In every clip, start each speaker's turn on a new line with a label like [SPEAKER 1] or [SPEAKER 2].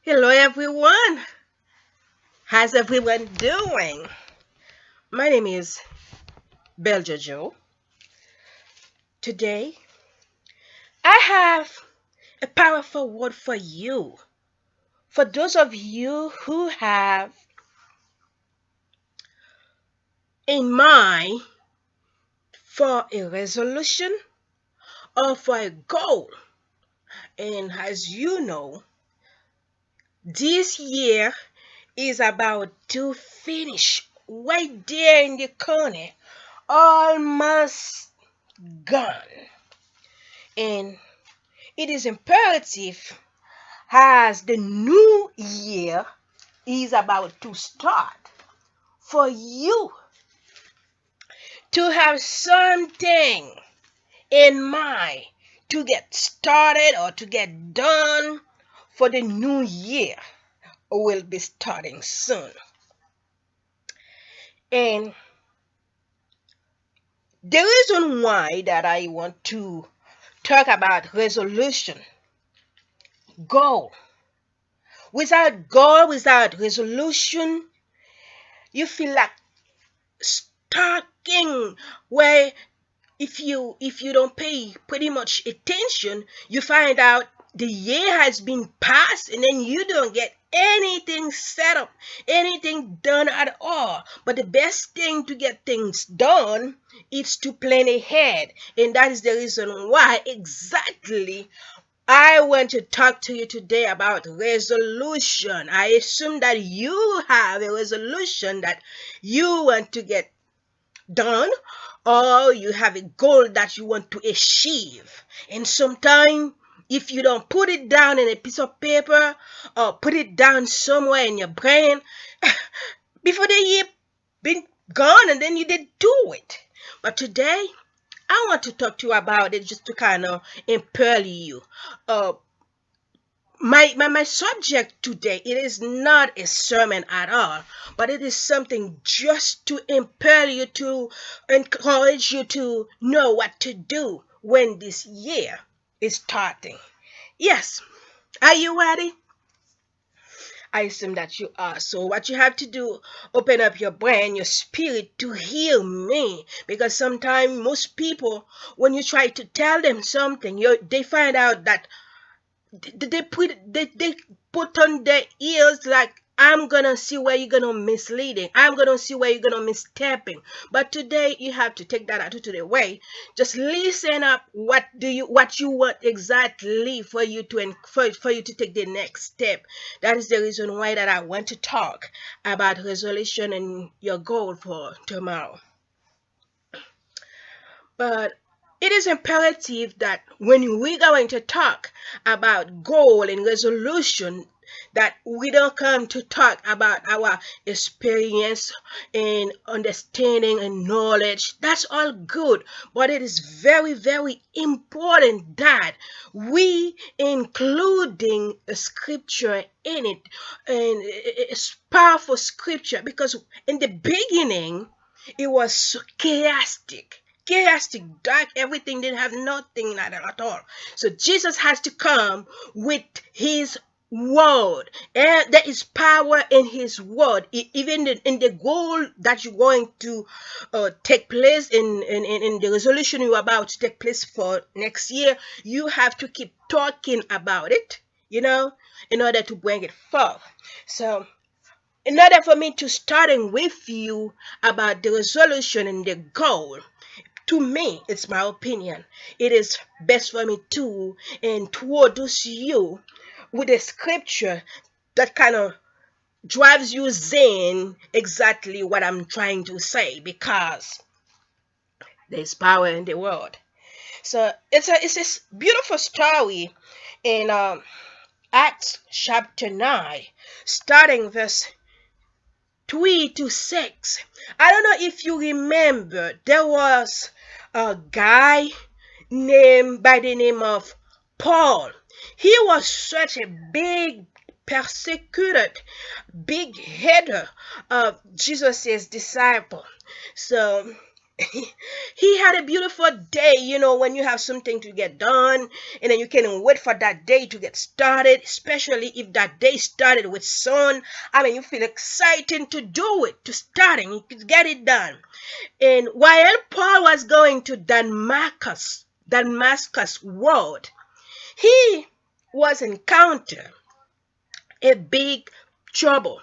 [SPEAKER 1] Hello everyone. How's everyone doing? My name is Belle JoJo. Today, I have a powerful word for you. For those of you who have in mind for a resolution or for a goal. And as you know, this year is about to finish right there in the corner, almost gone. And it is imperative as the new year is about to start for you to have something in mind to get started or to get done for the new year will be starting soon. And the reason why that I want to talk about resolution, goal. Without goal, without resolution, you feel like stuck where if you don't pay pretty much attention, you find out the year has been passed and then you don't get anything set up, anything done at all. But the best thing to get things done is to plan ahead. And that is the reason why exactly I want to talk to you today about resolution. I assume that you have a resolution that you want to get done, or you have a goal that you want to achieve. And sometimes if you don't put it down in a piece of paper or put it down somewhere in your brain, before the year been gone and then you did do it. But today I want to talk to you about it just to kind of impel you. uh my subject today, it is not a sermon at all, but it is something just to impel you, to encourage you to know what to do when this year is starting. Yes, are you ready? I assume that you are. So what you have to do, open up your brain, your spirit to hear me. Because sometimes most people, when you try to tell them something, they find out that they put on their ears like, I'm gonna see where you're gonna misleading, I'm gonna see where you're gonna misstepping. But today you have to take that attitude away. Just listen up. What you want exactly for you to for you to take the next step. That is the reason why that I want to talk about resolution and your goal for tomorrow. But it is imperative that when we're going to talk about goal and resolution, that we don't come to talk about our experience and understanding and knowledge. That's all good, but it is very, very important that we including a scripture in it, and it's powerful scripture, because in the beginning it was so chaotic, dark, everything didn't have nothing like that at all. So Jesus has to come with his word, and there is power in his word. Even in the goal that you're going to take place in the resolution you're about to take place for next year, you have to keep talking about it, you know, in order to bring it forth. So in order for me to starting with you about the resolution and the goal, to me, it's my opinion, it is best for me to introduce you with a scripture that kind of drives you in exactly what I'm trying to say, because there's power in the word. So it's this beautiful story in Acts chapter 9, starting verse 3 to 6. I don't know if you remember, there was a guy named by the name of Paul. He was such a big persecuted, big hater of Jesus' disciple. So He had a beautiful day, when you have something to get done, and then you can wait for that day to get started, especially if that day started with sun. I mean, you feel exciting to do it, to starting, you could get it done. And while Paul was going to Damascus road, he was encounter a big trouble.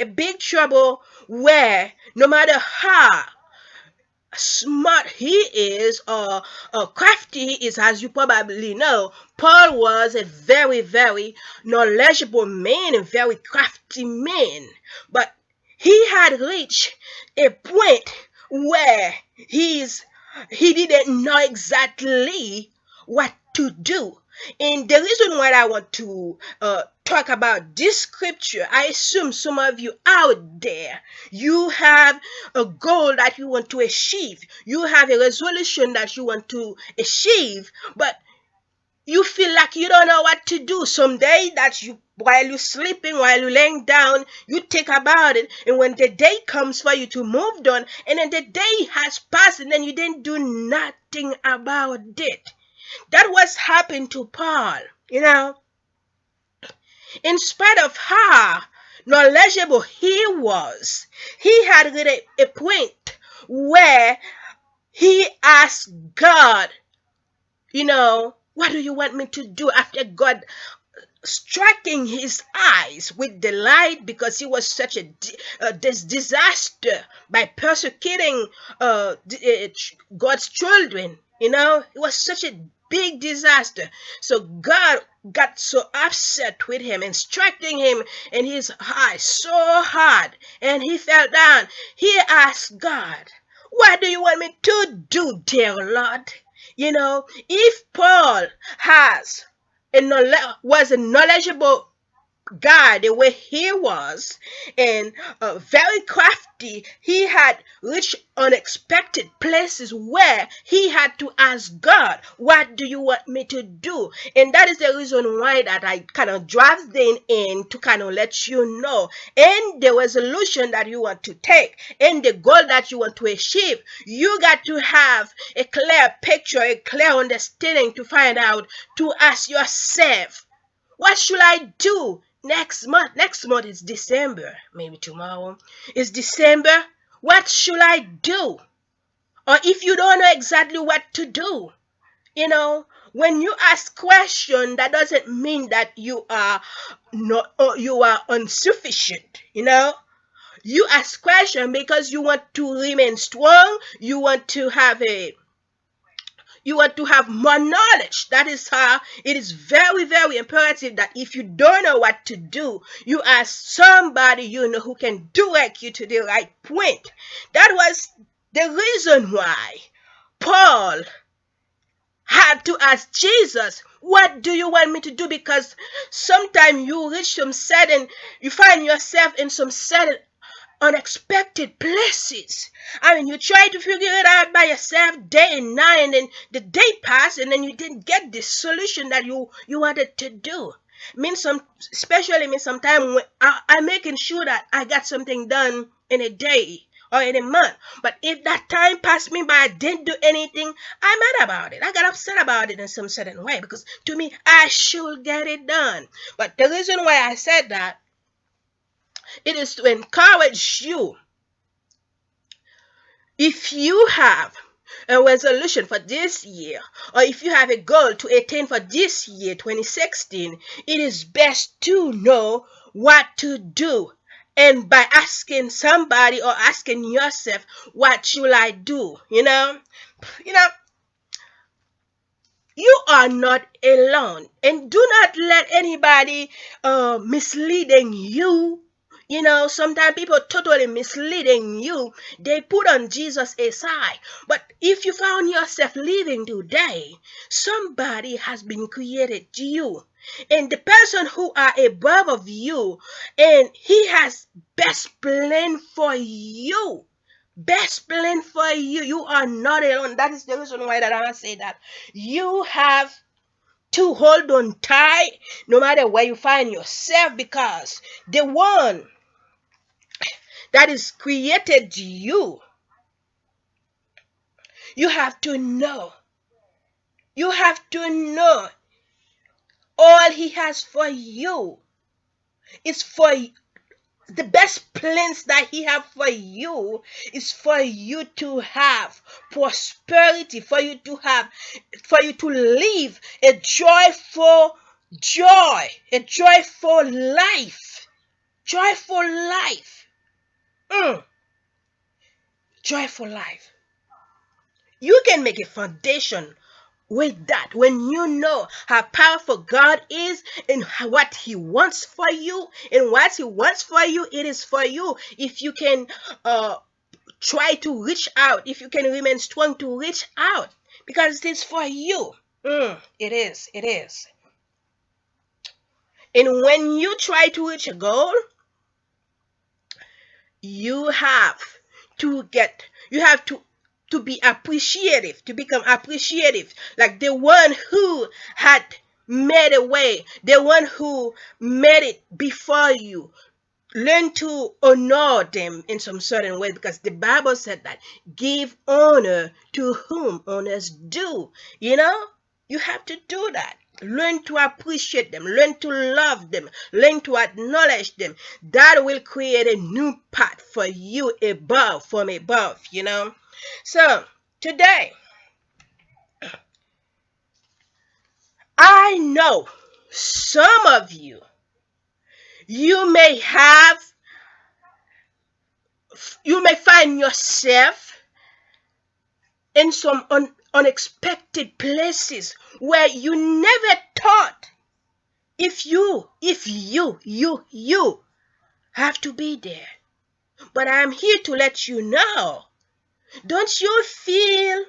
[SPEAKER 1] A big trouble where no matter how smart he is or crafty he is, as you probably know, Paul was a very, very knowledgeable man, a very crafty man. But he had reached a point where he didn't know exactly what to do. And the reason why I want to talk about this scripture, I assume some of you out there, you have a goal that you want to achieve. You have a resolution that you want to achieve, but you feel like you don't know what to do. Someday that you, while you're sleeping, while you're laying down, you think about it, and when the day comes for you to move on, and then the day has passed, and then you didn't do nothing about it. That was happened to Paul. In spite of how knowledgeable he was, he had reached a point where he asked God, what do you want me to do? After God striking his eyes with the light, because he was such this disaster by persecuting God's children. It was such a big disaster. So God got so upset with him and striking him in his eyes so hard, and he fell down. He asked God, what do you want me to do, dear Lord? If Paul was a knowledgeable guy the way he was, and very crafty, he had reached unexpected places where he had to ask God, what do you want me to do? And that is the reason why that I kind of drive them in to kind of let you know, and the resolution that you want to take and the goal that you want to achieve, you got to have a clear picture, a clear understanding to find out, to ask yourself, what should I do next month? Next month is December. Maybe tomorrow is December. What should I do? Or if you don't know exactly what to do, when you ask question, that doesn't mean that you are not, or you are insufficient. You ask question because you want to remain strong. You want to have more knowledge. That is how it is very, very imperative that if you don't know what to do, you ask somebody who can direct you to the right point. That was the reason why Paul had to ask Jesus, what do you want me to do? Because sometimes you find yourself in some certain unexpected places. I mean, you try to figure it out by yourself day and night, and then the day passed, and then you didn't get the solution that you wanted to do. Especially sometimes when I'm making sure that I got something done in a day or in a month. But if that time passed me by, I didn't do anything, I'm mad about it. I got upset about it in some certain way, because to me, I should get it done. But the reason why I said that, it is to encourage you. If you have a resolution for this year, or if you have a goal to attain for this year, 2016, it is best to know what to do. And by asking somebody or asking yourself, what should I do? You are not alone. And do not let anybody misleading you. Sometimes people totally misleading you. They put on Jesus aside. But if you found yourself living today, somebody has been created to you. And the person who are above of you, and he has best plan for you. Best plan for you. You are not alone. That is the reason why that I say that. You have to hold on tight no matter where you find yourself, because the one that is created you You have to know. You have to know all He has for you is for the best plans that He have for you is for you to have prosperity, for you to live a joyful life, joyful life, joyful life. You can make a foundation with that when you know how powerful God is and what He wants for you, and what He wants for you, it is for you. If you can try to reach out, if you can remain strong to reach out, because it is for you. It is. And when you try to reach a goal, you have you have to be appreciative, to become appreciative, like the one who had made a way, the one who made it before you. Learn to honor them in some certain way, because the Bible said that give honor to whom honors due. You have to do that. Learn to appreciate them, learn to love them, learn to acknowledge them. That will create a new path for you from above. So today, I know some of you may have you may find yourself in some unexpected places where you never thought if you have to be there. But I'm here to let you know, don't you feel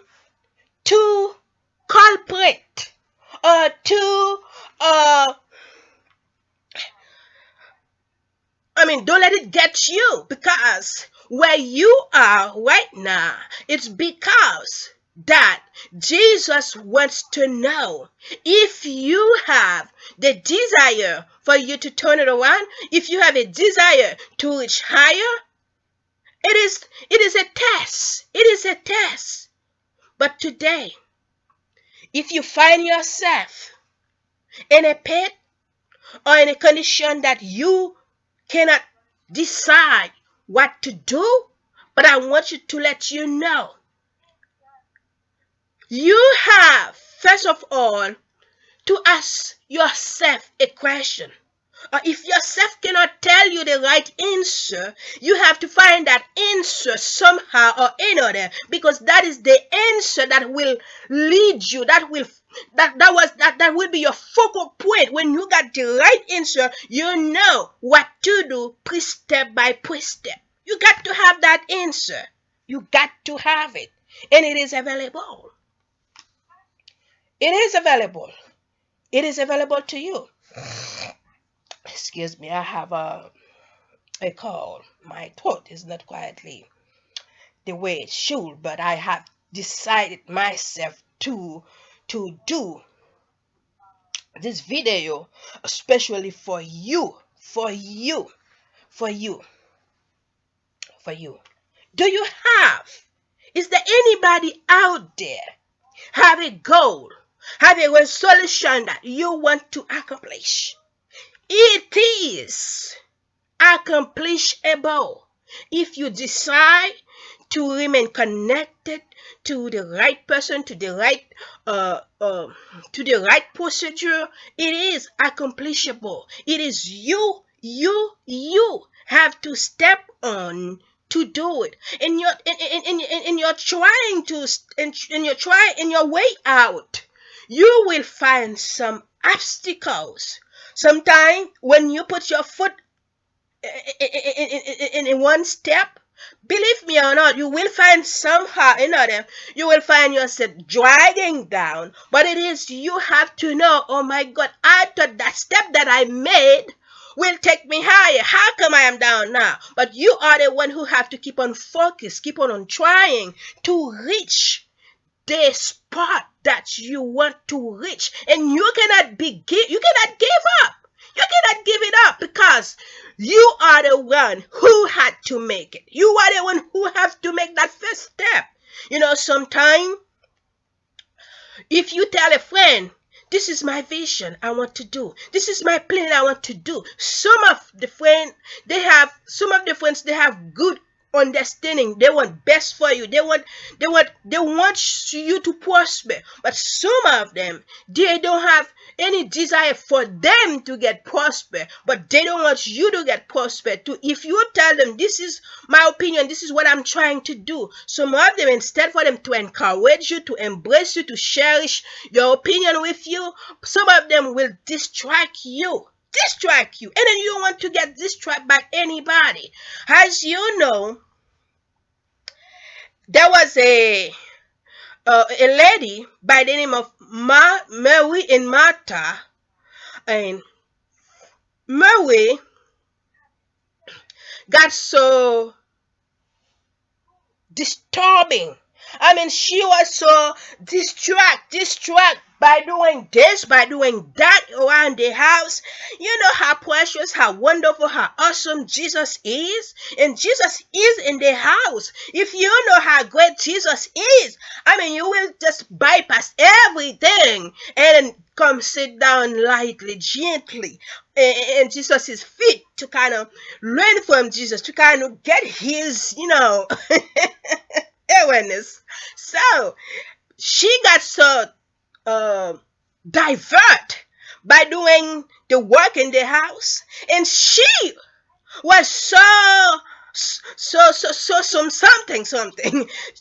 [SPEAKER 1] too culprit or too don't let it get you, because where you are right now, it's because that Jesus wants to know if you have the desire for you to turn it around, if you have a desire to reach higher. It is a test. It is a test. But today, if you find yourself in a pit or in a condition that you cannot decide what to do, but I want to let you know, you have, first of all, to ask yourself a question. Or if yourself cannot tell you the right answer, you have to find that answer somehow or another, because that is the answer that will lead you, that will be your focal point. When you got the right answer, you know what to do step by step. You got to have that answer. You got to have it. And it is available. It is available. It is available to you. Excuse me, I have a call. My throat is not quietly the way it should, but I have decided myself to do this video especially for you, for you, for you, for you. Do you have? Is there anybody out there have a goal, have a resolution that you want to accomplish? It is accomplishable if you decide to remain connected to the right person, to the right procedure. It is accomplishable. It is you have to step on to do it, and you're trying to, in your way out, you will find some obstacles. Sometimes when you put your foot in one step, believe me or not, you will find somehow another, you will find yourself dragging down. But it is, you have to know, oh my God, I thought that step that I made will take me higher. How come I am down now? But you are the one who have to keep on focus, keep on trying to reach the spot that you want to reach. And you cannot give up. You cannot give it up, because you are the one who had to make it. You are the one who have to make that first step. Sometimes if you tell a friend, this is my vision I want to do, this is my plan I want to do, some of the friends, they have good understanding. They want best for you. They want you to prosper. But some of them, they don't have any desire for them to get prosper, but they don't want you to get prosper too. If you tell them, this is my opinion, this is what I'm trying to do, some of them, instead for them to encourage you, to embrace you, to cherish your opinion with you, some of them will distract you, and then you don't want to get distracted by anybody. As you know, there was a lady by the name of Mary and Martha, and Mary got so disturbing. I mean, she was so distract by doing this, by doing that around the house. You know how precious, how wonderful, how awesome Jesus is. And Jesus is in the house. If you know how great Jesus is, I mean, you will just bypass everything and come sit down lightly, gently, and Jesus' feet, to kind of learn from Jesus, to kind of get his, awareness. So she got so divert by doing the work in the house, and she was something.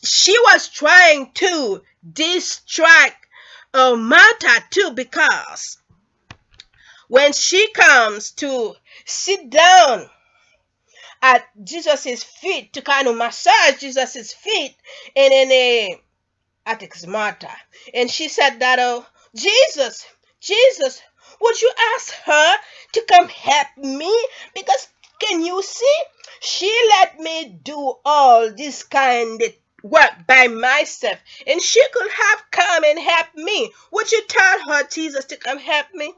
[SPEAKER 1] She was trying to distract Martha too, because when she comes to sit down at Jesus's feet, to kind of massage Jesus's feet, and then I think it's Martha, and she said that, oh, Jesus, would you ask her to come help me? Because can you see, she let me do all this kind of work by myself, and she could have come and help me. Would you tell her, Jesus, to come help me?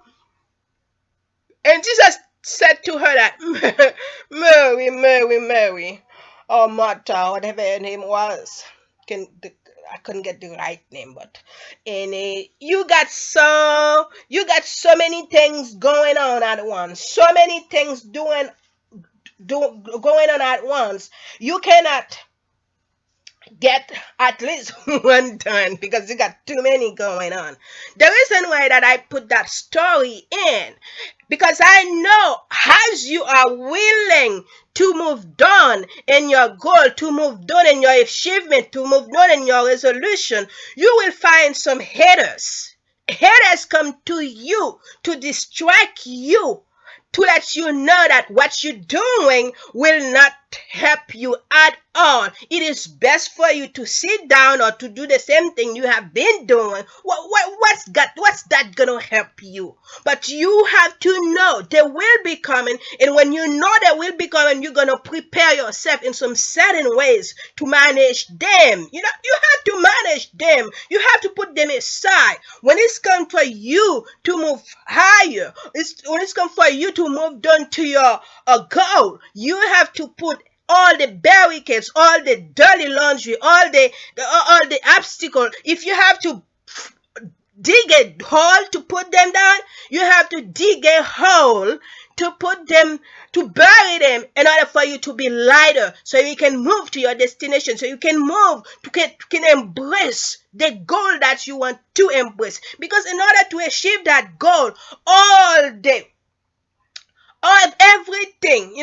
[SPEAKER 1] And Jesus said to her that, Mary, or Martha, whatever her name was. I couldn't get the right name, but and you got so many things going on at once, so many things going on at once. You cannot get at least one done because you got too many going on. The reason why that I put that story in, because I know as you are willing to move on in your goal, to move on in your achievement, to move on in your resolution, you will find some haters. Haters come to you to distract you, to let you know that what you're doing will not help you at all. It is best for you to sit down or to do the same thing you have been doing. What's that gonna help you? But you have to know they will be coming, and when you know they will be coming, you're gonna prepare yourself in some certain ways to manage them. You have to manage them. You have to put them aside. When it's come for you to move higher, when it's come for you to move on to your goal, you have to put all the barricades, all the dirty laundry, all the obstacles. If you have to dig a hole to put them down, you have to dig a hole to put them, to bury them, in order for you to be lighter, so you can move to your destination, so you can move to can embrace the goal that you want to embrace. Because in order to achieve that goal, everything,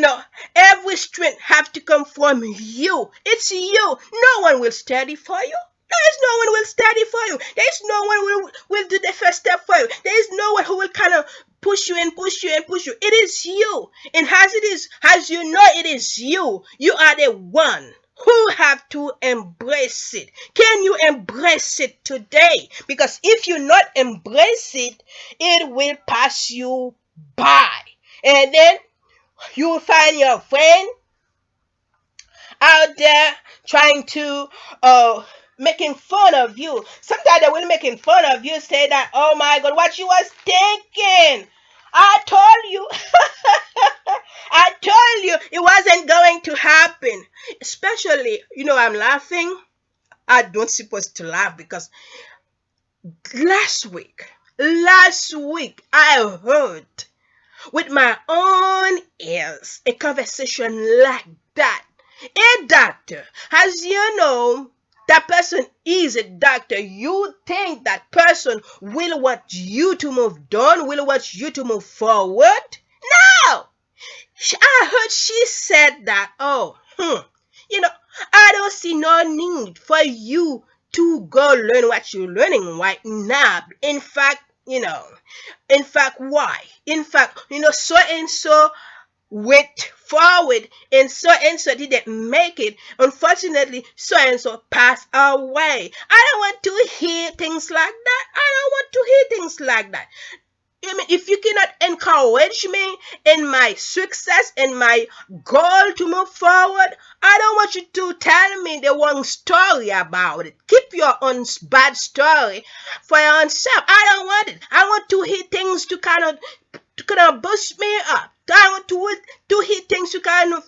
[SPEAKER 1] every strength have to come from you. It's you. No one will study for you. There is no one will study for you. There is no one will do the first step for you. There is no one who will kind of push you and push you and push you. It is you. And as you know it is you, you are the one who have to embrace it. Can you embrace it today? Because if you not embrace it, it will pass you by. And then you will find your friend out there trying to making fun of you. Sometimes they will making fun of you, say that, oh my God, what you was thinking. I told you. I told you it wasn't going to happen. Especially, I'm laughing I don't supposed to laugh because last week, last week, I heard with my own ears a conversation like that. A doctor, as you know, that person is a doctor. You think that person will want you to move on, will want you to move forward? No! I heard she said that, oh, you know, I don't see no need for you to go learn what you're learning right now. In fact, why? In fact, so and so went forward and so didn't make it. Unfortunately, so and so passed away. I don't want to hear things like that. I don't want to hear things like that. I mean, if you cannot encourage me in my success and my goal to move forward, I don't want you to tell me the wrong story about it. Keep your own bad story for yourself. I don't want it. I want to hear things to kind of boost me up. I want to hear things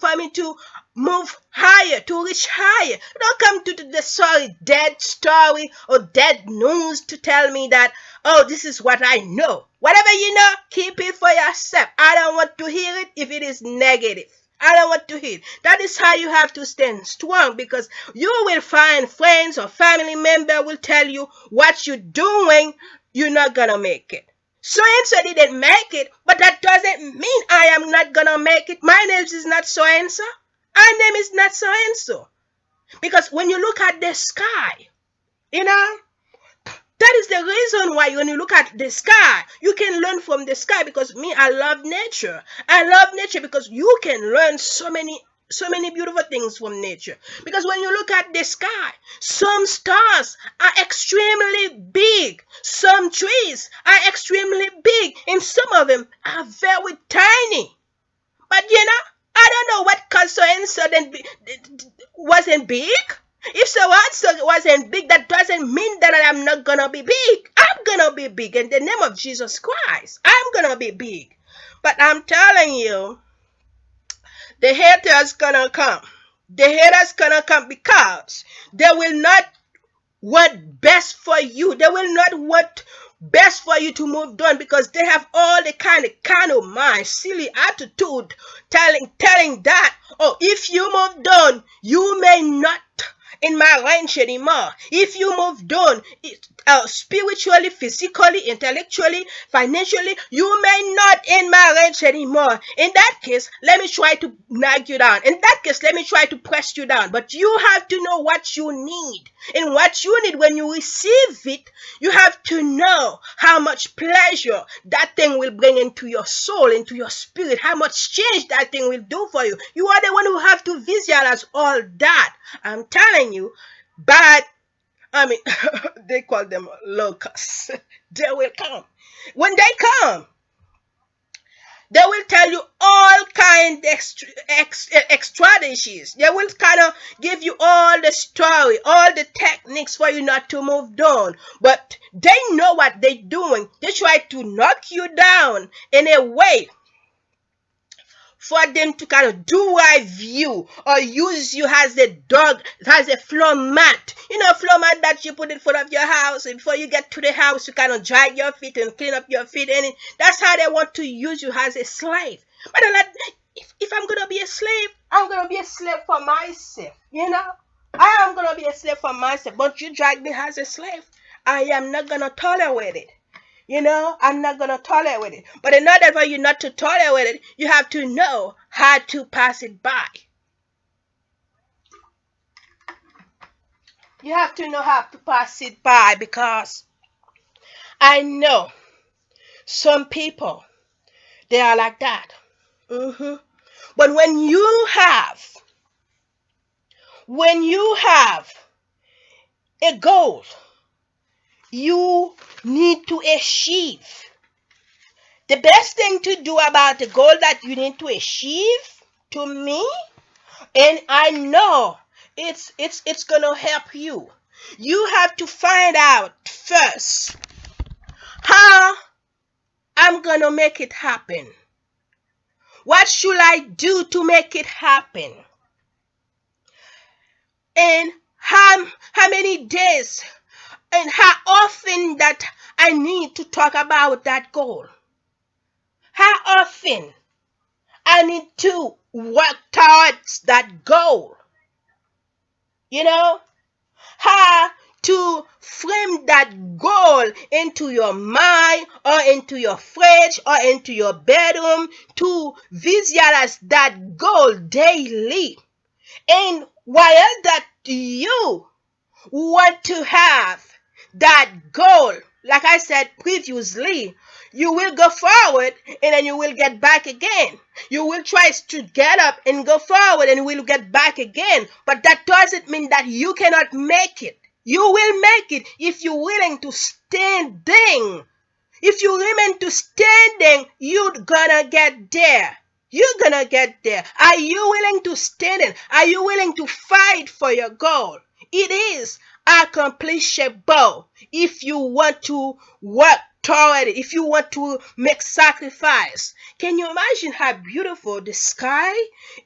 [SPEAKER 1] for me to move higher, to reach higher. Don't come to the sorry dead story or dead news to tell me that, oh, this is what I know. Whatever you know, keep it for yourself. I don't want to hear it if it is negative. I don't want to hear it. That is how you have to stand strong, because you will find friends or family member will tell you what you're doing, you're not gonna make it. So and so didn't make it, but that doesn't mean I am not gonna make it. My name is not so and so. Our name is not so and so. Because when you look at the sky, you know, that is the reason why when you look at the sky, you can learn from the sky. Because me, I love nature. I love nature because you can learn so many beautiful things from nature. Because when you look at the sky, some stars are extremely big, some trees are extremely big, and some of them are very tiny. But I don't know what caused so and so wasn't big. If so and so wasn't big, that doesn't mean that I am not gonna be big. I'm gonna be big in the name of Jesus Christ. I'm gonna be big. But I'm telling you, the haters gonna come. The haters gonna come because they will not want best for you. They will not want best for you to move on, because they have all the kind of mind, silly attitude, telling that, oh, if you moved on, you may not in my range anymore. If you moved on, spiritually, physically, intellectually, financially, you may not in my range anymore. In that case, let me try to knock you down. In that case, let me try to press you down. But you have to know what you need. And what you need when you receive it, you have to know how much pleasure that thing will bring into your soul, into your spirit, how much change that thing will do for you. You are the one who have to visualize all that. I'm telling you, but I mean, they call them locusts. They will come. When they come, they will tell you all kind of strategies. They will kind of give you all the story, all the techniques for you not to move on. But they know what they're doing. They try to knock you down in a way for them to kind of do you or use you as a dog, as a floor mat. Floor mat that you put in front of your house, and before you get to the house, you kind of dry your feet and clean up your feet. And that's how they want to use you as a slave. But they're like, if I'm going to be a slave, I'm going to be a slave for myself. I am going to be a slave for myself, but you drag me as a slave. I am not going to tolerate it. I'm not going to tolerate it. But in order for you not to tolerate it, you have to know how to pass it by. You have to know how to pass it by, because I know some people, they are like that. But when you have a goal, you need to achieve. The best thing to do about the goal that you need to achieve, to me, and I know it's gonna help you. You have to find out first how I'm gonna make it happen. What should I do to make it happen? And how many days and how often that I need to talk about that goal. How often I need to work towards that goal. You know, how to frame that goal into your mind or into your fridge or into your bedroom to visualize that goal daily. And while that you want to have that goal, like I said previously, you will go forward and then you will get back again. You will try to get up and go forward and you will get back again. But that doesn't mean that you cannot make it. You will make it if you're willing to standing. If you remain to standing, you're gonna get there. You're gonna get there. Are you willing to stand in? Are you willing to fight for your goal? It is accomplishable if you want to work toward it, if you want to make sacrifice. Can you imagine how beautiful the sky,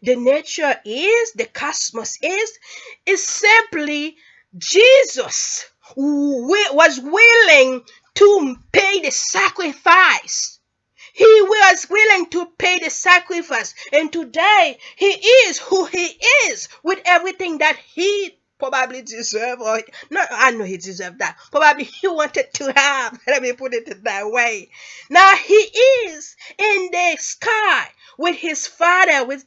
[SPEAKER 1] the nature is, the cosmos is? It's simply Jesus was willing to pay the sacrifice. He was willing to pay the sacrifice. And today, he is who he is with everything that he probably deserved. Or no, I know he deserved that. Probably he wanted to have. Let me put it that way. Now he is in the sky with his father, with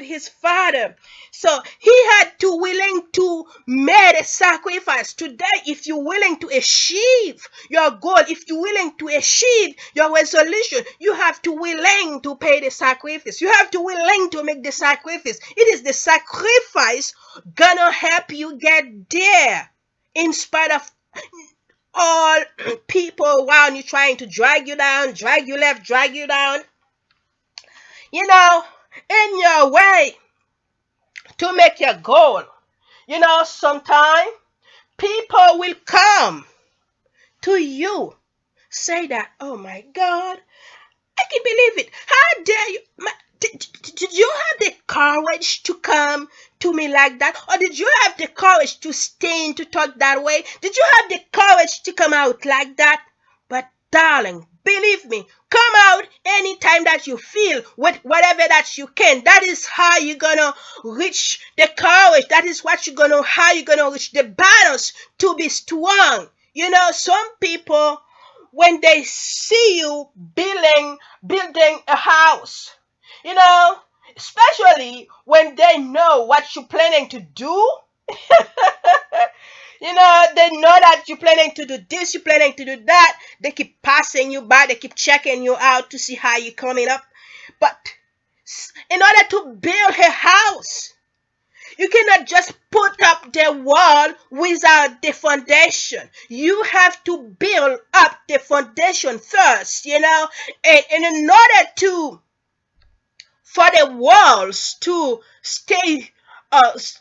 [SPEAKER 1] his father. So he had to willing to make a sacrifice. Today, if you're willing to achieve your goal, if you're willing to achieve your resolution, you have to willing to pay the sacrifice. You have to willing to make the sacrifice. It is the sacrifice gonna help you get there in spite of all people around you trying to drag you down, drag you left, drag you down, in your way to make your goal. Sometimes people will come to you, say that, oh my God, I can believe it. How dare you? Did you have the courage to come to me like that? Or did you have the courage to stand to talk that way? Did you have the courage to come out like that? But darling, believe me, come out anytime that you feel with whatever that you can. That is how you're gonna reach the courage. That is how you're gonna reach the balance to be strong. Some people, when they see you building a house, you know, especially when they know what you're planning to do, they know that you're planning to do this, you're planning to do that. They keep passing you by, they keep checking you out to see how you're coming up. But in order to build a house, you cannot just put up the wall without the foundation. You have to build up the foundation first, and in order for the walls to stay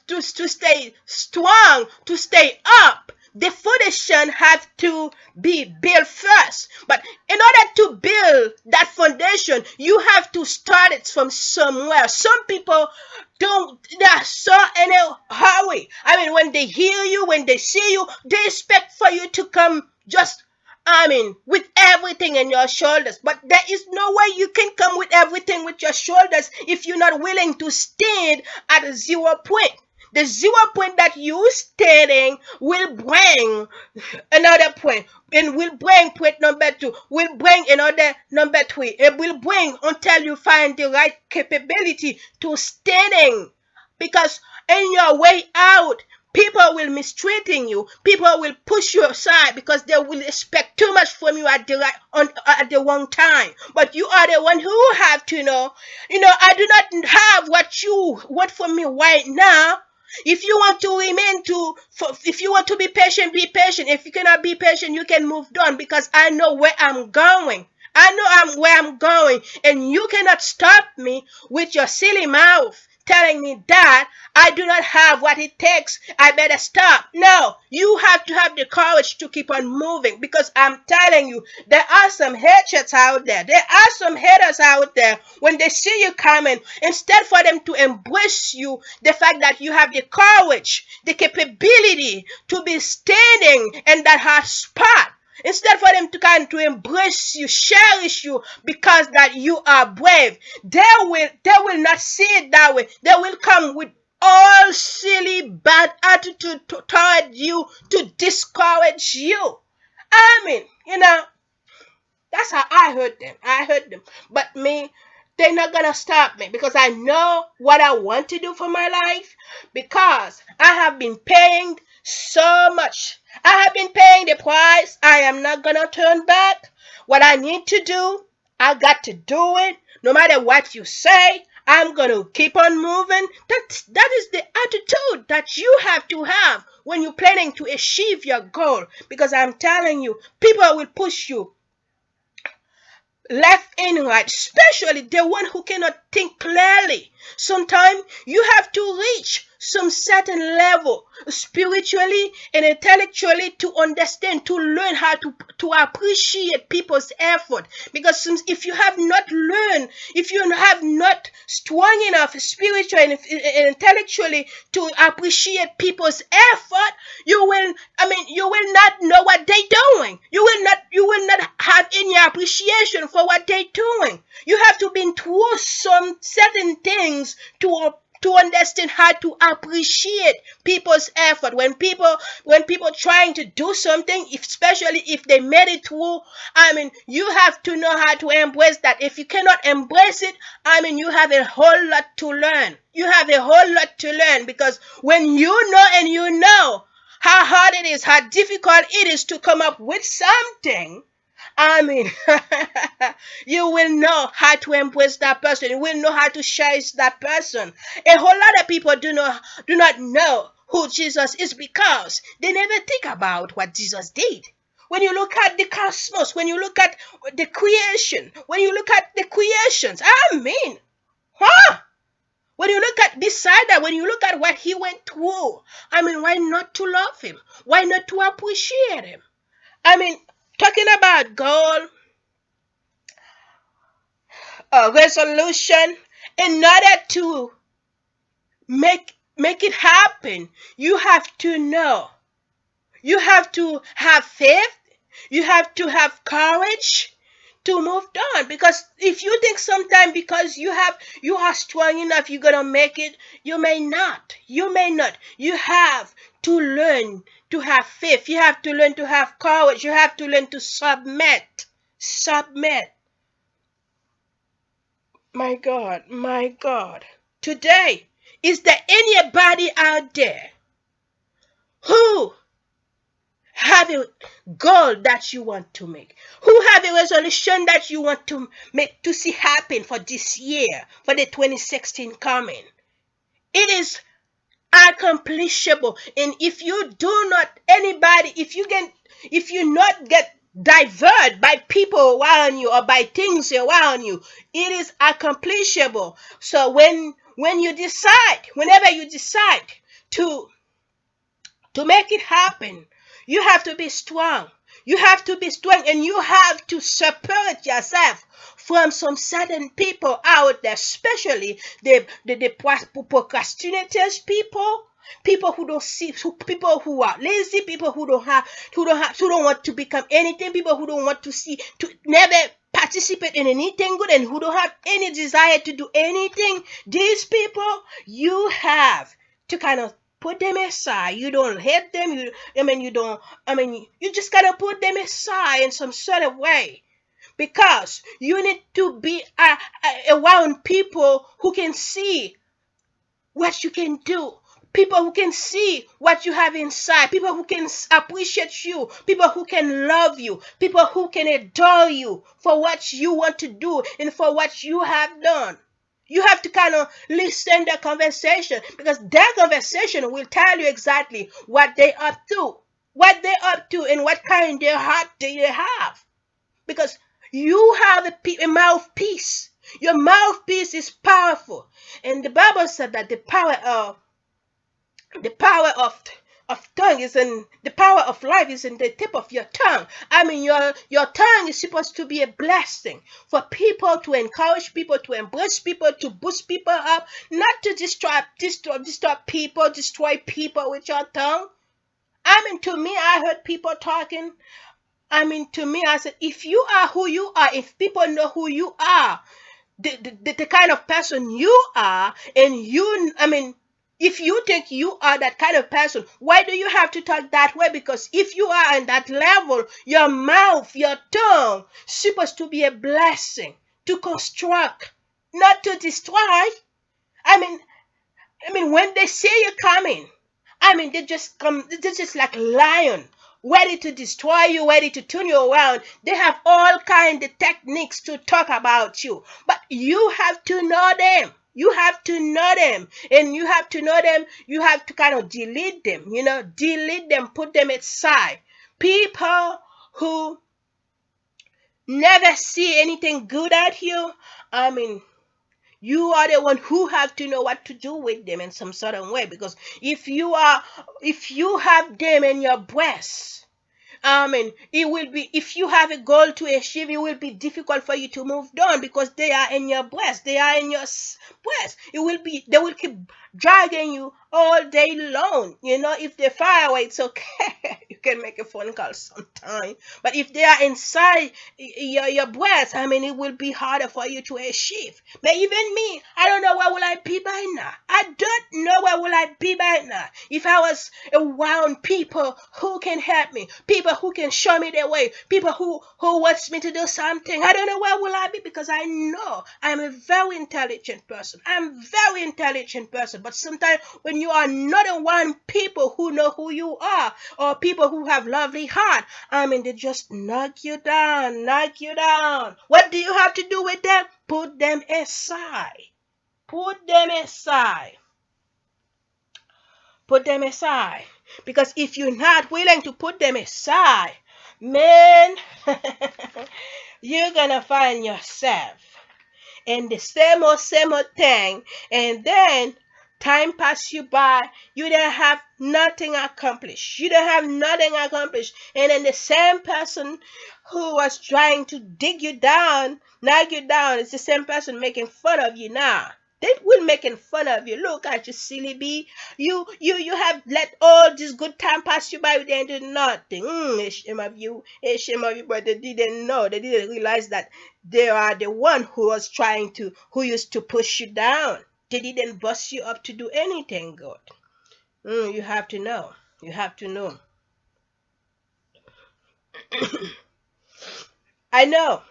[SPEAKER 1] to stay strong, to stay up, the foundation have to be built first. But in order to build that foundation, you have to start it from somewhere. Some people they're so in a hurry. I mean, when they hear you, when they see you, they expect for you to come just with everything in your shoulders. But there is no way you can come with everything with your shoulders if you're not willing to stand at a 0 point. The 0 point that you standing will bring another point, and will bring point number 2, will bring another number 3. It will bring until you find the right capability to standing. Because in your way out, people will mistreating you. People will push you aside because they will expect too much from you at the wrong time. But you are the one who have to know. I do not have what you want from me right now. If you want to if you want to be patient, be patient. If you cannot be patient, you can move on, because I know where I'm going. I know where I'm going, and you cannot stop me with your silly mouth telling me that I do not have what it takes, I better stop. No, you have to have the courage to keep on moving, because I'm telling you, there are some haters out there. There are some haters out there. When they see you coming, instead for them to embrace you, the fact that you have the courage, the capability to be standing in that hard spot, instead for them to kind to embrace you, cherish you, because that you are brave, they will not see it that way. They will come with all silly bad attitude toward you to discourage you. I mean, that's how I heard them. I heard them. But me, they're not gonna stop me, because I know what I want to do for my life, because I have been paying so much. I have been paying the price. I am not gonna turn back. What I need to do, I got to do it. No matter what you say, I'm gonna keep on moving. That is the attitude that you have to have when you're planning to achieve your goal. Because I'm telling you, people will push you left and right, especially the one who cannot think clearly. Sometimes you have to reach some certain level spiritually and intellectually to understand, to learn how to appreciate people's effort. Because if you have not learned, if you have not strong enough spiritually and intellectually to appreciate people's effort, you will not know what they're doing. You will not have any appreciation for what they're doing. You have to be through some certain things to understand how to appreciate people's effort. When people trying to do something, especially if they made it through, you have to know how to embrace that. If you cannot embrace it, you have a whole lot to learn. You have a whole lot to learn, because when you know how hard it is, how difficult it is to come up with something, I mean, you will know how to embrace that person. You will know how to cherish that person. A whole lot of people do not know who Jesus is, because they never think about what Jesus did. When you look at the cosmos, when you look at the creation, when you look at the creations, huh? When you look at beside that, when you look at what he went through, why not to love him? Why not to appreciate him? I mean, talking about goal, resolution, in order to make it happen, you have to know. You have to have faith. You have to have courage to move on. Because if you think sometime because you are strong enough, you're gonna make it, you may not. You may not. You have to learn to have faith. You have to learn to have courage. You have to learn to submit. Submit. My God, my God. Today, is there anybody out there who have a goal that you want to make? Who have a resolution that you want to make to see happen for this year, for the 2016 coming? It is accomplishable. And if you do not, if you not get diverted by people around you or by things around you, it is accomplishable. So whenever you decide to make it happen, you have to be strong. You have to be strong, and you have to separate yourself from some certain people out there, especially the procrastinators people who don't see, people who are lazy, people who don't want to become anything, people who don't want to see, to never participate in anything good, and who don't have any desire to do anything. These people, you have to kind of put them aside. You don't hate them. You just gotta put them aside in some sort of way, because you need to be around people who can see what you can do. People who can see what you have inside. People who can appreciate you. People who can love you. People who can adore you for what you want to do and for what you have done. You have to kind of listen to their conversation, because their conversation will tell you exactly what they up to. What they up to and what kind of heart do they have. Because you have a mouthpiece. Your mouthpiece is powerful. And the Bible said that the power of tongue is in the power of life is in the tip of your tongue. I mean, your tongue is supposed to be a blessing for people, to encourage people, to embrace people, to boost people up, not to destroy people, destroy people with your tongue. I mean, to me, I heard people talking. I mean, to me, I said, if you are who you are, if people know who you are, the kind of person you are, and I mean, if you think you are that kind of person, why do you have to talk that way? Because if you are on that level, your mouth, your tongue, supposed to be a blessing, to construct, not to destroy. I mean, when they see you coming, I mean, they just come, they're just like lion, ready to destroy you, ready to turn you around. They have all kind of techniques to talk about you, but you have to know them. You have to know them, and you have to know them. You have to kind of delete them, delete them, put them aside. People who never see anything good at you, I mean, you are the one who have to know what to do with them in some certain way, because if you have them in your breast, it will be, if you have a goal to achieve, it will be difficult for you to move on, because they are in your breast, they are in your breast. They will keep dragging you all day long. If they fire away, it's okay. You can make a phone call sometime. But if they are inside your breast, it will be harder for you to achieve. But even me, I don't know where will I be by now. I don't know where will I be by now if I was around people who can help me, people who can show me the way, people who wants me to do something. I don't know where will I be, because I know I'm a very intelligent person. I'm very intelligent person. But sometimes when you are not around people who know who you are, or people who have lovely heart, they just knock you down, knock you down. What do you have to do with them? Put them aside. Put them aside. Put them aside. Because if you're not willing to put them aside, man, you're gonna find yourself in the same old thing, and then time pass you by, you don't have nothing accomplished. You don't have nothing accomplished. And then the same person who was trying to dig you down, knock you down, is the same person making fun of you now. They will making fun of you. Look at you, silly bee. You have let all this good time pass you by. You didn't do nothing. A shame of you. A shame of you. But they didn't know. They didn't realize that they are the one who used to push you down. They didn't bust you up to do anything good. You have to know. You have to know. I know.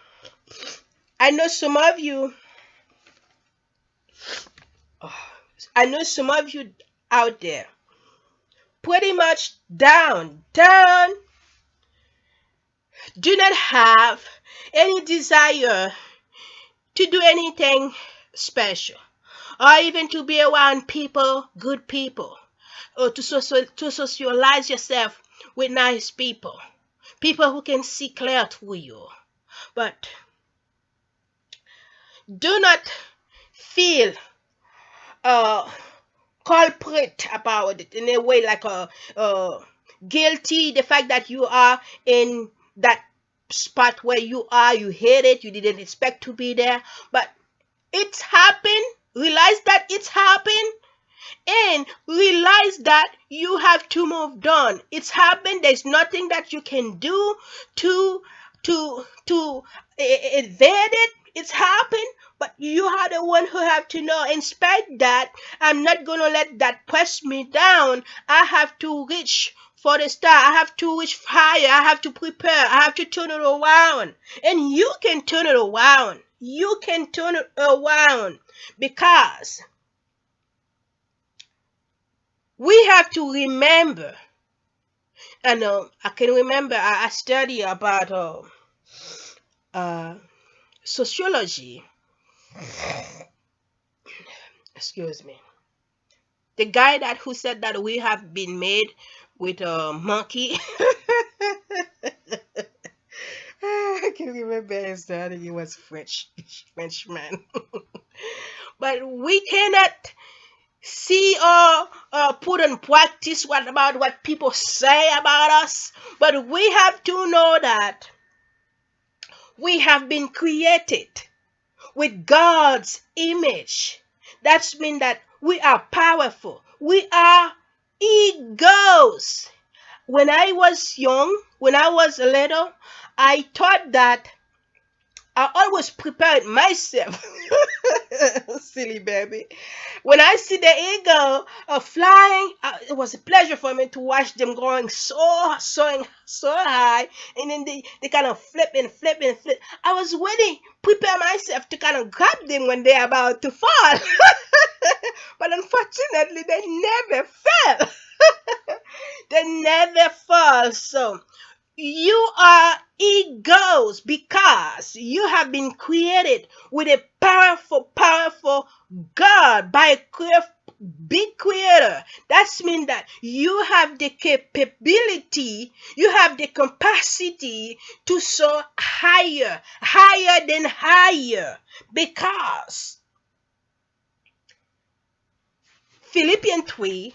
[SPEAKER 1] I know some of you. I know some of you out there pretty much down, do not have any desire to do anything special, or even to be around people, good people, or to socialize yourself with nice people, people who can see clear through you. But do not feel uh, culprit about it in a way, like guilty, the fact that you are in that spot where you are. You hate it, you didn't expect to be there, but it's happened. Realize that it's happened, and realize that you have to move on. It's happened. There's nothing that you can do to evade it. It's happened, but you are the one who have to know. In spite that, I'm not gonna let that press me down. I have to reach for the star. I have to reach higher. I have to prepare. I have to turn it around. And you can turn it around. You can turn it around, because we have to remember. And I can remember I study about uh, sociology. Excuse me. The guy that who said that we have been made with a monkey. can remember his dad. He was Frenchman. But we cannot see or put in practice what people say about us. But we have to know that we have been created with God's image. That means that we are powerful. We are egos. When I was young, when I was little, I thought that I always prepared myself. Silly baby. When I see the eagle flying, it was a pleasure for me to watch them going so high, and then they kind of flip and flip and flip. I was ready, prepare myself to kind of grab them when they're about to fall. But unfortunately, they never fell. They never fall. So you are egos because you have been created with a powerful God by a big creator. That means that you have the capability, you have the capacity to soar higher than higher, because Philippians 3,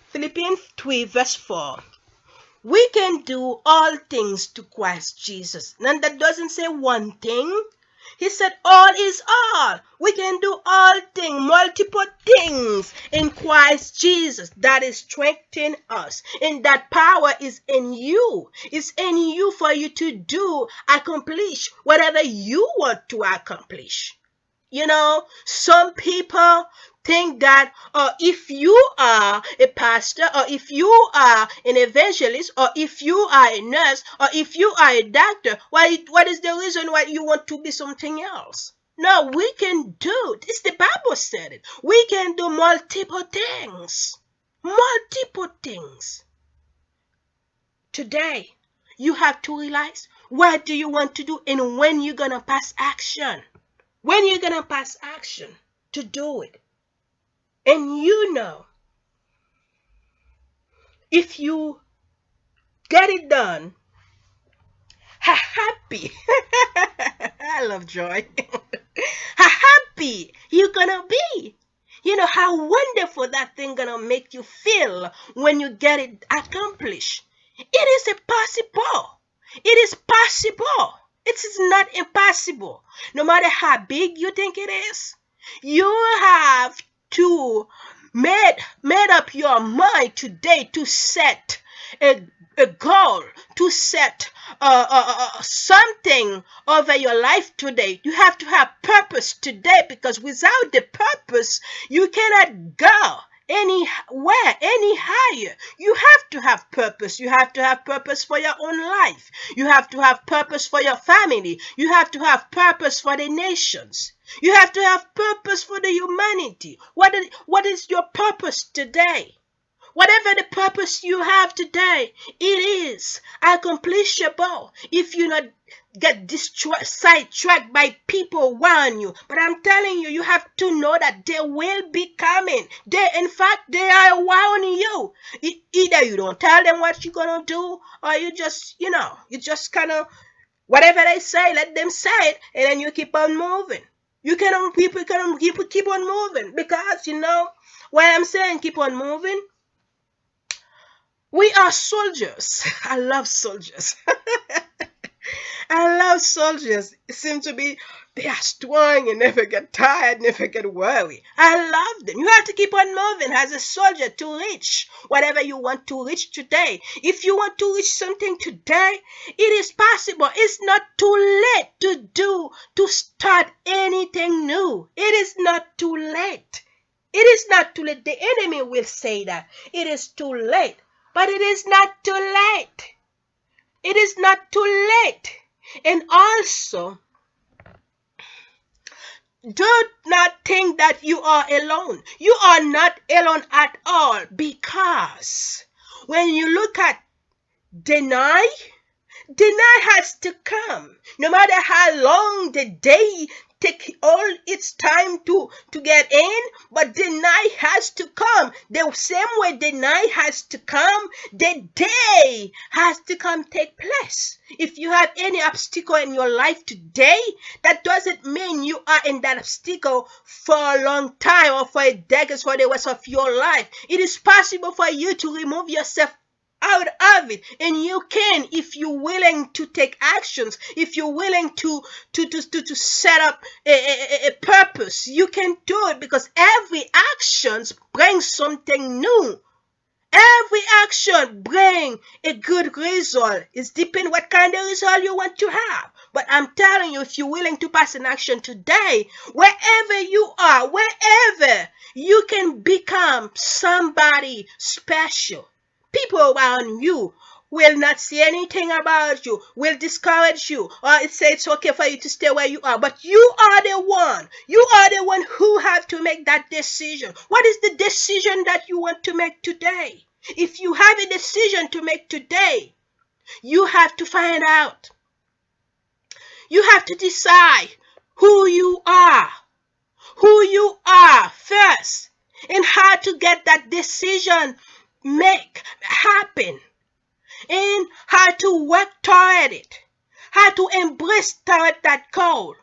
[SPEAKER 1] Philippians 3 verse 4. We can do all things to Christ Jesus. And that doesn't say one thing. He said all is all. We can do all things, multiple things in Christ Jesus that is strengthening us. And that power is in you. It's in you for you to accomplish whatever you want to accomplish. You know, some people think that if you are a pastor, or if you are an evangelist, or if you are a nurse, or if you are a doctor, what is the reason why you want to be something else? No, we can do this. The Bible said it. We can do multiple things. Multiple things. Today, you have to realize what do you want to do and when you're going to pass action. When you're going to pass action to do it. And you know, if you get it done, how happy, I love joy, how happy you're going to be. You know how wonderful that thing going to make you feel when you get it accomplished. It is possible. It is possible. It is not impossible. No matter how big you think it is, you have to made up your mind today to set a goal, to set something over your life today. You have to have purpose today, because without the purpose, you cannot go anywhere, any higher. You have to have purpose. You have to have purpose for your own life. You have to have purpose for your family. You have to have purpose for the nations. You have to have purpose for the humanity. What is your purpose today? Whatever the purpose you have today, it is accomplishable if you not get sidetracked by people around you. But I'm telling you, you have to know that they will be coming. In fact, they are around you. Either you don't tell them what you're going to do, or you just kind of, whatever they say, let them say it, and then you keep on moving. People keep on moving, because why I'm saying keep on moving. We are soldiers. I love soldiers. I love soldiers. It seems to be, they are strong and never get tired, never get weary. I love them. You have to keep on moving as a soldier to reach whatever you want to reach today. If you want to reach something today, it is possible. It's not too late to start anything new. It is not too late. It is not too late. The enemy will say that it is too late. But it is not too late. It is not too late. And also, do not think that you are alone. You are not alone at all, because when you look at deny, Denial has to come. No matter how long the day take all its time to get in, but denial has to come. The same way denial has to come, the day has to come take place. If you have any obstacle in your life today, that doesn't mean you are in that obstacle for a long time or for a decade, for the rest of your life. It is possible for you to remove yourself out of it, and you can, if you're willing to take actions, if you're willing to set up a purpose, you can do it, because every action brings something new. Every action bring a good result. It's depend what kind of result you want to have. But I'm telling you, if you're willing to pass an action today, wherever you are, wherever, you can become somebody special. People around you will not say anything about you, will discourage you, or say it's okay for you to stay where you are. But you are the one. You are the one who have to make that decision. What is the decision that you want to make today? If you have a decision to make today, you have to find out. You have to decide who you are. Who you are first, and how to get that decision make happen, and how to work toward it, how to embrace toward that goal.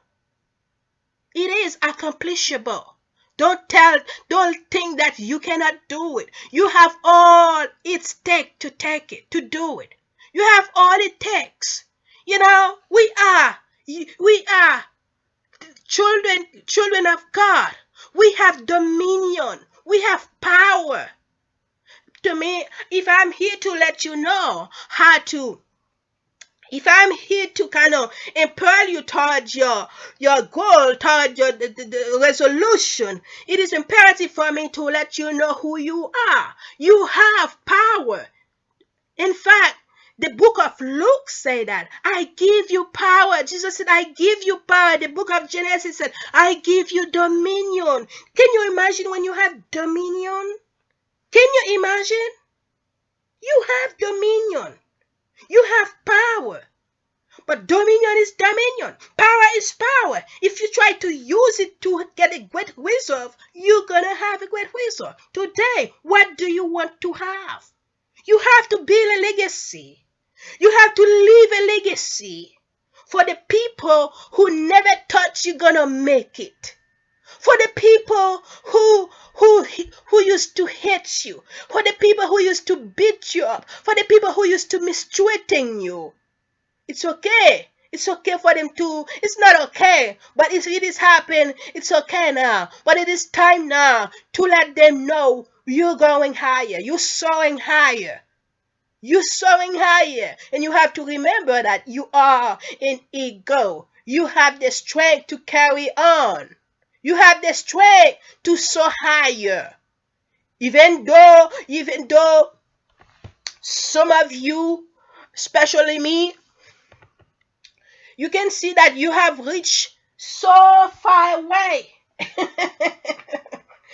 [SPEAKER 1] It is accomplishable. Don't think that you cannot do it. You have all it takes to take it, to do it. You have all it takes. You know, we are children of God. We have dominion. We have power. To me, if I'm here to let you know how to, if I'm here to kind of impel you towards your goal, towards the resolution, it is imperative for me to let you know who you are. You have power. In fact, the book of Luke said that, I give you power. Jesus said, I give you power. The book of Genesis said, I give you dominion. Can you imagine when you have dominion? Can you imagine? You have dominion. You have power. But dominion is dominion. Power is power. If you try to use it to get a great result, you're going to have a great result. Today, what do you want to have? You have to build a legacy. You have to leave a legacy for the people who never thought you're going to make it. For the people who used to hate you. For the people who used to beat you up. For the people who used to mistreating you. It's okay. It's okay for them to. It's not okay. But if it is happened, it's okay now. But it is time now to let them know you're going higher. You're soaring higher. You're soaring higher. And you have to remember that you are an eagle. You have the strength to carry on. You have the strength to soar higher. Even though some of you, especially me, you can see that you have reached so far away.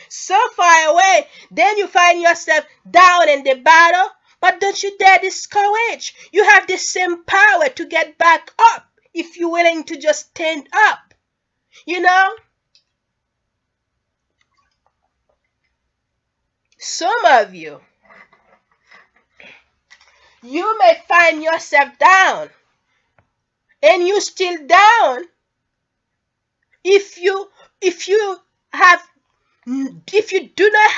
[SPEAKER 1] So far away. Then you find yourself down in the battle. But don't you dare discourage. You have the same power to get back up if you're willing to just stand up. You know? Some of you may find yourself down, and you still down if you do not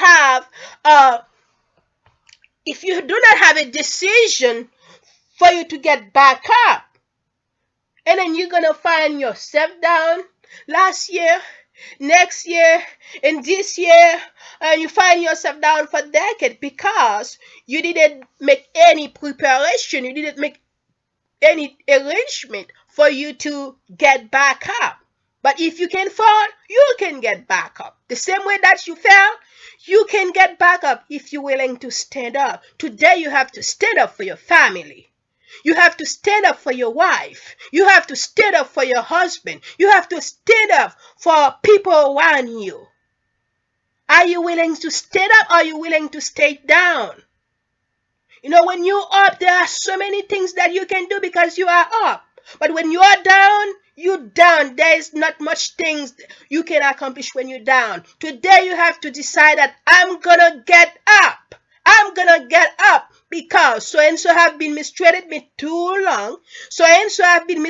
[SPEAKER 1] have a decision for you to get back up. And then you're gonna find yourself down last year, next year, and this year, and you find yourself down for decades because you didn't make any preparation, you didn't make any arrangement for you to get back up. But if you can fall, you can get back up. The same way that you fell, you can get back up if you're willing to stand up. Today you have to stand up for your family. You have to stand up for your wife. You have to stand up for your husband. You have to stand up for people around you. Are you willing to stand up or are you willing to stay down? When you're up, there are so many things that you can do because you are up. But when you are down, you down. There is not much things you can accomplish when you're down. Today you have to decide that I'm gonna get up. I'm gonna get up because so and so have been mistreated me too long. So and so have been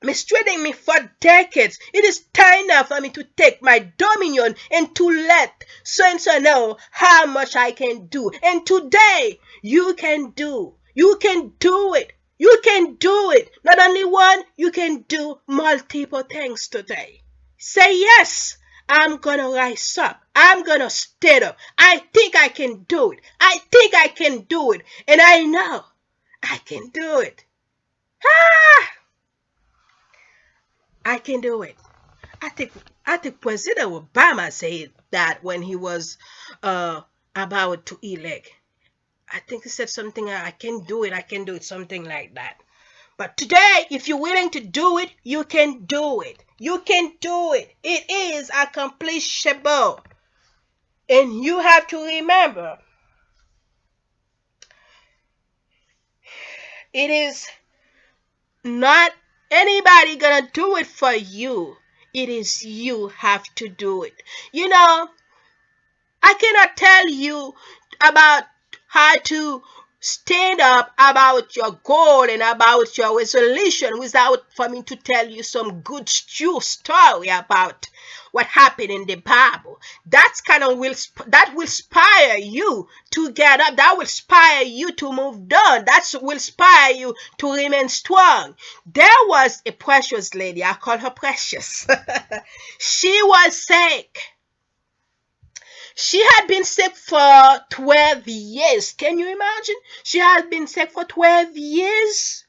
[SPEAKER 1] mistreating me for decades. It is time now for me to take my dominion and to let so and so know how much I can do. And today, you can do. You can do it. You can do it. Not only one, you can do multiple things today. Say yes. I'm gonna rise up. I'm gonna stand up. I think I can do it. I think I can do it. And I know I can do it. Ah! I can do it. I think President Obama said that when he was about to elect. I think he said something, I can do it, I can do it, something like that. But today, if you're willing to do it, you can do it. You can do it. It is accomplishable. And you have to remember, it is not anybody gonna do it for you. It is you have to do it. I cannot tell you about how to stand up about your goal and about your resolution without for me to tell you some good true story about what happened in the Bible. That will inspire you to get up. That will inspire you to move on. That will inspire you to remain strong. There was a precious lady. I call her Precious. She was sick. She had been sick for 12 years. Can you imagine? She had been sick for 12 years.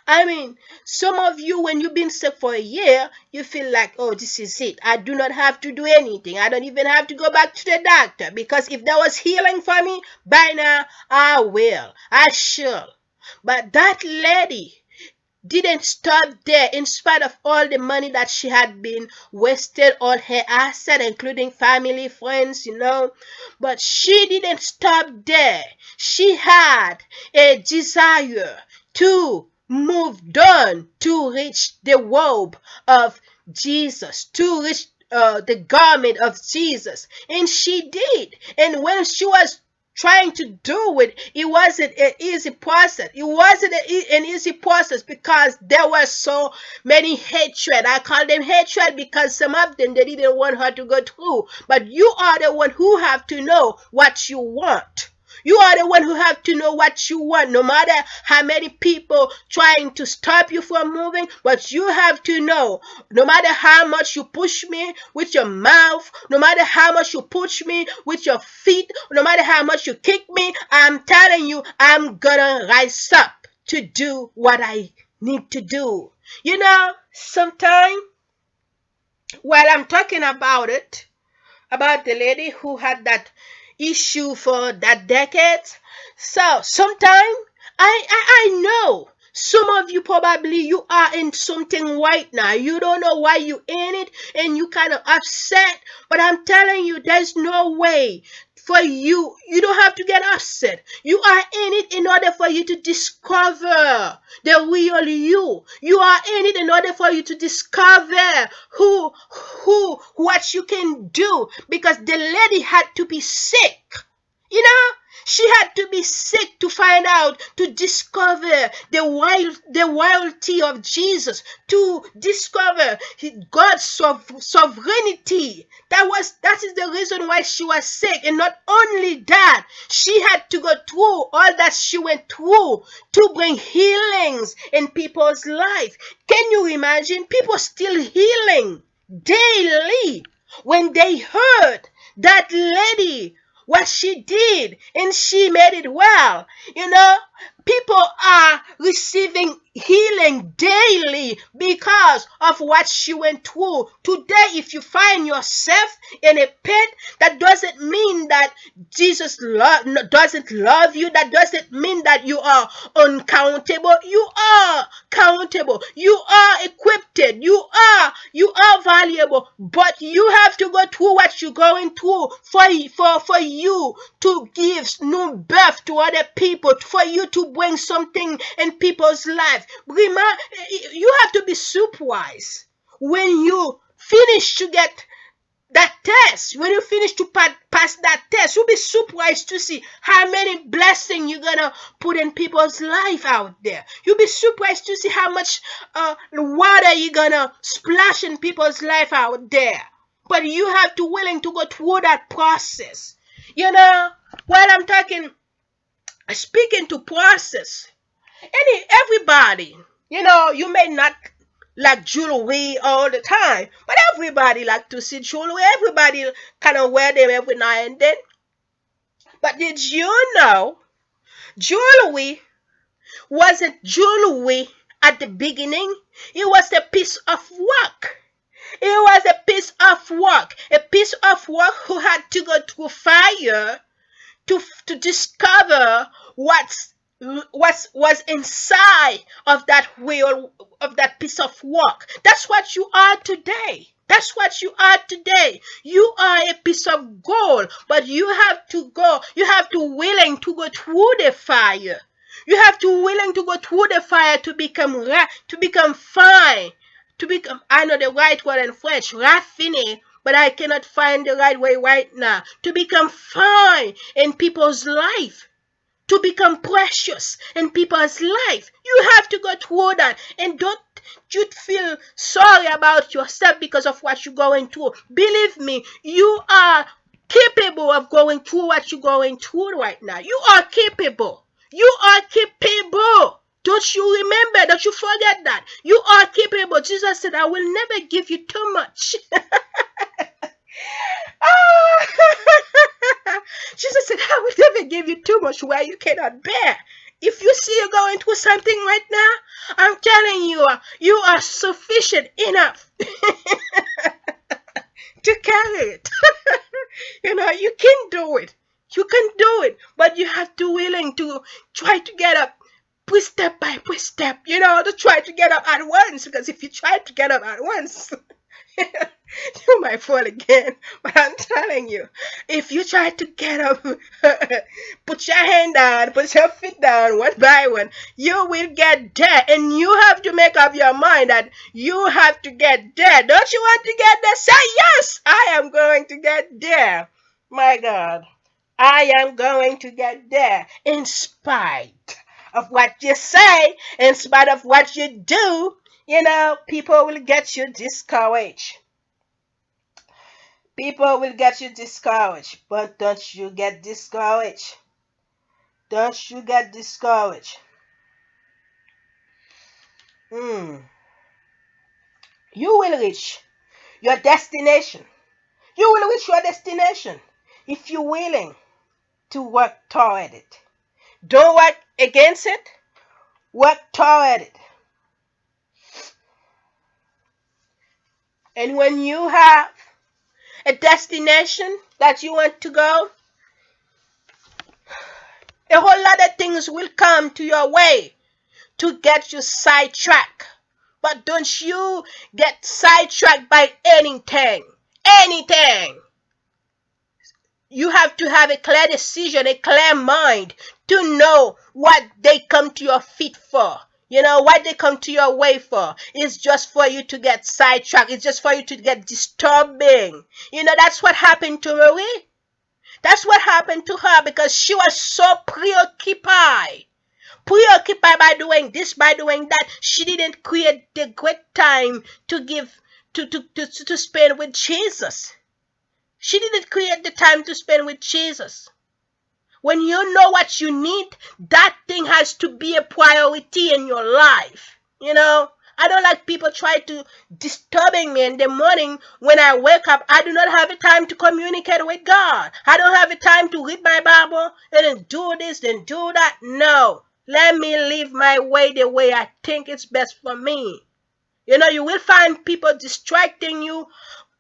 [SPEAKER 1] I mean, some of you, when you've been sick for a year, you feel like, oh, this is it. I do not have to do anything. I don't even have to go back to the doctor. Because if there was healing for me, by now, I will. I shall. But that lady didn't stop there. In spite of all the money that she had been wasted, all her assets, including family, friends, but she didn't stop there. She had a desire to move on, to reach the robe of Jesus, to reach the garment of Jesus, and she did. And when she was trying to do it, it wasn't an easy process. It wasn't an easy process because there were so many hatred. I call them hatred because some of them, they didn't want her to go through. But you are the one who have to know what you want. You are the one who have to know what you want, no matter how many people trying to stop you from moving. But you have to know, no matter how much you push me with your mouth, no matter how much you push me with your feet, no matter how much you kick me, I'm telling you, I'm gonna rise up to do what I need to do. Sometimes while I'm talking about it, about the lady who had that issue for that decade. So sometimes I know some of you probably you are in something right now. You don't know why you in it and you kind of upset. But I'm telling you, there's no way for you. You don't have to get upset. You are in it in order for you to discover the real you. You are in it in order for you to discover what you can do, because the lady had to be sick. She had to be sick to find out, to discover the royalty of Jesus, to discover God's sovereignty. That is the reason why she was sick. And not only that, she had to go through all that she went through to bring healings in people's life. Can you imagine? People still healing daily when they heard that lady, what she did, and she made it well. People are receiving healing daily because of what she went through. Today, if you find yourself in a pit, that doesn't mean that doesn't love you. That doesn't mean that you are uncountable. You are countable. You are equipped. You are valuable. But you have to go through what you're going through for you to give new birth to other people, for you to bring something in people's life. You have to be surprised when you finish to get that test. When you finish to pass that test, you'll be surprised to see how many blessings you're gonna put in people's life out there. You'll be surprised to see how much water you're gonna splash in people's life out there. But you have to willing to go through that process. While I'm speaking to process, everybody, you may not like jewelry all the time, but everybody like to see jewelry. Everybody kind of wear them every now and then. But did you know jewelry wasn't jewelry at the beginning? It was a piece of work. It was a piece of work. A piece of work who had to go through fire to discover was inside of that wheel, of that piece of work. That's what you are today. That's what you are today. You are a piece of gold, but you have to willing to go through the fire. You have to willing to go through the fire to become fine, to become, I know the right word in French, raffiné, but I cannot find the right way right now. To become fine in people's life, to become precious in people's life. You have to go through that. And don't you feel sorry about yourself because of what you're going through. Believe me, you are capable of going through what you're going through right now. You are capable. You are capable. Don't you remember? Don't you forget that? You are capable. Jesus said, I will never give you too much. Jesus said, I will never give you too much where you cannot bear. If you see you're going through something right now, I'm telling you, you are sufficient enough to carry it. You can do it. You can do it, but you have to willing to try to get up step by step, to try to get up at once, because if you try to get up at once, you might fall again. But I'm telling you, if you try to get up, put your hand down, put your feet down one by one, you will get there. And you have to make up your mind that you have to get there. Don't you want to get there? Say, yes, I am going to get there. My God, I am going to get there in spite of what you say, in spite of what you do. People will get you discouraged. People will get you discouraged, but don't you get discouraged. Don't you get discouraged. You will reach your destination. You will reach your destination if you're willing to work toward it. Don't work against it. Work toward it. And when you have a destination that you want to go, a whole lot of things will come to your way to get you sidetracked. But don't you get sidetracked by anything. Anything. You have to have a clear decision, a clear mind to know what they come to your feet for. What they come to your way for. It's just for you to get sidetracked. It's just for you to get disturbing. That's what happened to Marie. That's what happened to her because she was so preoccupied. Preoccupied by doing this, by doing that. She didn't create the great time to give, to spend with Jesus. She didn't create the time to spend with Jesus. When you know what you need, that thing has to be a priority in your life. I don't like people try to disturbing me in the morning when I wake up. I do not have a time to communicate with God. I don't have a time to read my Bible and then do this and do that. No. Let me live my way the way I think it's best for me. You will find people distracting you.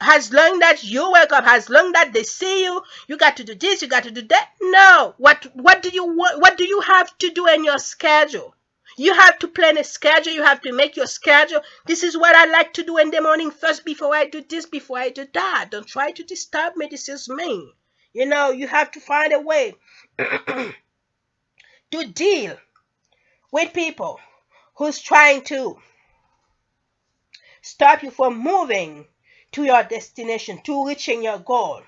[SPEAKER 1] As long that you wake up, as long that they see you, you got to do this, you got to do that. No. What do you want? What do you have to do in your schedule? You have to plan a schedule. You have to make your schedule. This is what I like to do in the morning first before I do this, before I do that. Don't try to disturb me. This is me. You have to find a way to deal with people who's trying to stop you from moving to your destination, to reaching your goal.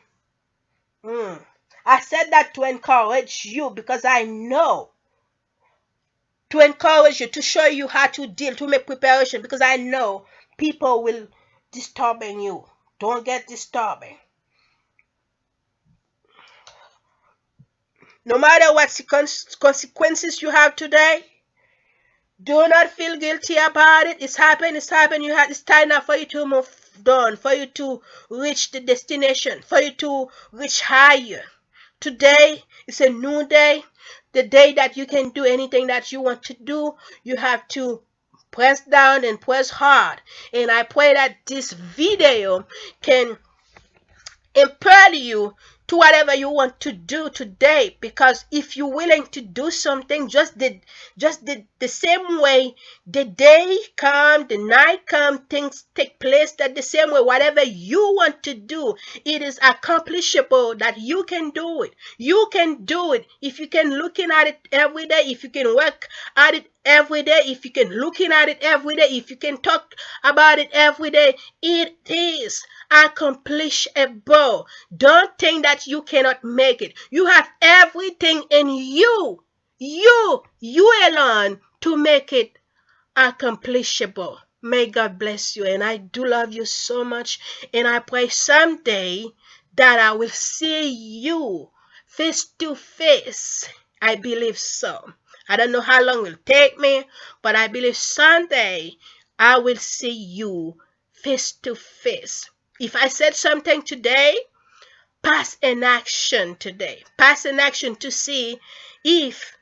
[SPEAKER 1] I said that to encourage you because I know, to encourage you, to show you how to deal, to make preparation, because I know people will disturbing you. Don't get disturbing. No matter what consequences you have today, do not feel guilty about it. It's happened. It's happened. It's time now for you to move on, for you to reach the destination, for you to reach higher. Today is a new day, the day that you can do anything that you want to do. You have to press down and press hard. And I pray that this video can impel you to whatever you want to do today, because if you're willing to do something, just the same way the day come, the night come, things take place, that the same way whatever you want to do, it is accomplishable, that you can do it. You can do it if you can looking at it every day, if you can work at it every day, if you can looking at it every day, if you can talk about it every day. It is accomplishable. Don't think that you cannot make it. You have everything in you alone, to make it accomplishable. May God bless you. And I do love you so much. And I pray someday that I will see you face to face. I believe so. I don't know how long it will take me, but I believe someday I will see you face to face. If I said something today, pass an action today. Pass an action to see if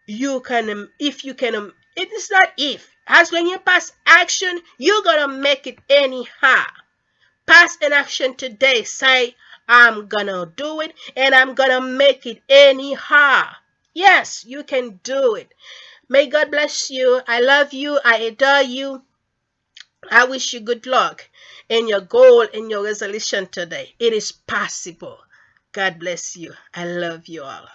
[SPEAKER 1] you can. It is not if. As when you pass action, you're gonna make it anyhow. Pass an action today. Say, I'm gonna do it and I'm gonna make it anyhow. Yes, you can do it. May God bless you. I love you. I adore you. I wish you good luck in your goal, in your resolution today. It is possible. God bless you. I love you all.